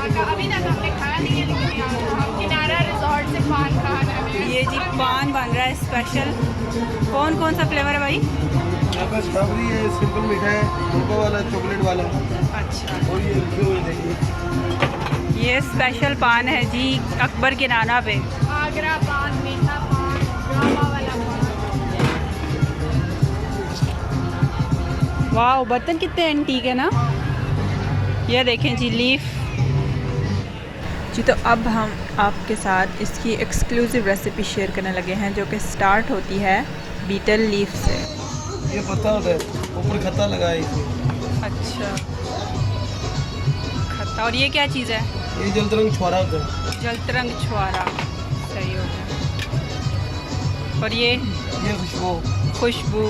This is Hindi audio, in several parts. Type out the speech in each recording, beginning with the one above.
यहाँ का अभी तक हमने खाया नहीं है, लेकिन यहाँ का हम किनारा रिजॉर्ट से पान खाना है। ये जी पान बन रहा है स्पेशल। कौन कौन सा फ्लेवर है भाई? यहाँ पे स्ट्रॉबेरी है, सिंपल मीठा है, कोको वाला, चॉकलेट वाला। अच्छा, और ये लिखे हुए देखिए, ये स्पेशल पान है जी अकबर के नाना पे। आगरा पान, मीठा पान, ड्रामा वाला पान। वाह, बर्तन कितने एंटीक है ना। ये देखें जी लीफ जी। तो अब हम आपके साथ इसकी एक्सक्लूसिव रेसिपी शेयर करने लगे हैं, जो कि स्टार्ट होती है बीटल लीफ से। ये पत्ता होता है, ऊपर खत्ता लगा है इसमें। अच्छा, खत्ता। और ये क्या चीज़ है? ये जलतरंग छुआरा होता है। जलतरंग छुआरा, सही हो गया। और ये खुशबू। खुशबू।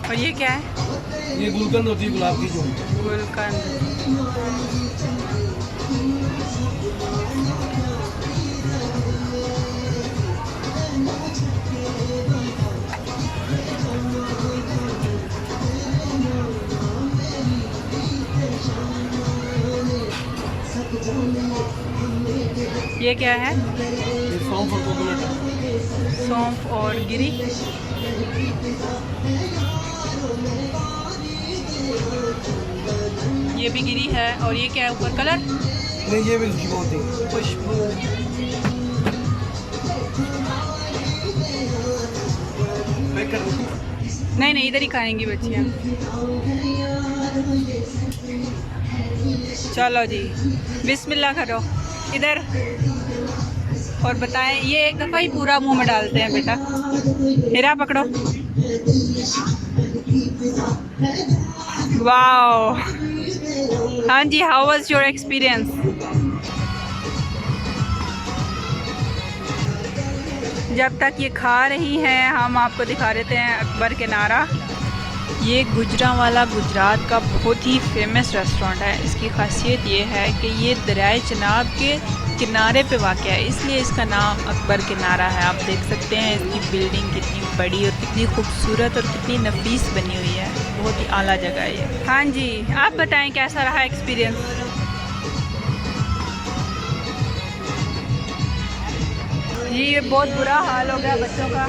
और ये क्या है? ये गुलकंद होती है गुलाब की, जो गुलकंद। ये क्या है? ये सौंफ और कोकोनट। सौंफ और गिरी। ये भी गिरी है। और ये क्या है ऊपर? कलर? नहीं, ये भी खुशबू होती है। खुशबू। नहीं नहीं, इधर ही खाएंगी बच्चियाँ। चलो जी, बिस्मिल्लाह करो इधर। और बताएं, ये एक दफ़ा ही पूरा मुंह में डालते हैं बेटा। हीरा पकड़ो। वाओ, हाँ जी, हाउ वाज योर एक्सपीरियंस? जब तक ये खा रही हैं, हम आपको दिखा देते हैं अकबर के नारा। ये गुजरांवाला गुजरात का बहुत ही फेमस रेस्टोरेंट है। इसकी खासियत ये है कि ये दरियाए चनाब के किनारे पे वाक़ है, इसलिए इसका नाम अकबर के नारा है। आप देख सकते हैं इसकी बिल्डिंग कितनी बड़ी और कितनी खूबसूरत और कितनी नफीस बनी हुई है। बहुत ही आला जगह है ये। हाँ जी, आप बताएं कैसा रहा एक्सपीरियंस? जी, ये बहुत बुरा हाल हो गया बच्चों का।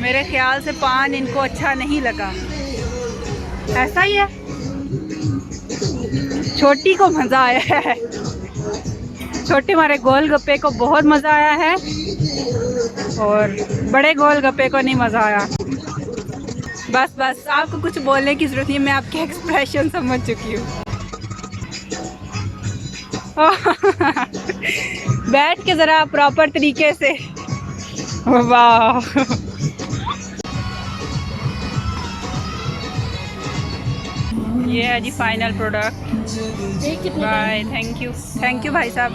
मेरे ख्याल से पान इनको अच्छा नहीं लगा। ऐसा ही है, छोटी को मज़ा आया है। छोटे हमारे गोलगप्पे को बहुत मज़ा आया है और बड़े गोलगप्पे को नहीं मज़ा आया। बस बस, आपको कुछ बोलने की ज़रूरत नहीं, मैं आपके एक्सप्रेशन समझ चुकी हूँ। बैठ के ज़रा प्रॉपर तरीके से। वाह, ये है जी final product. Bye, thank you भाई साहब।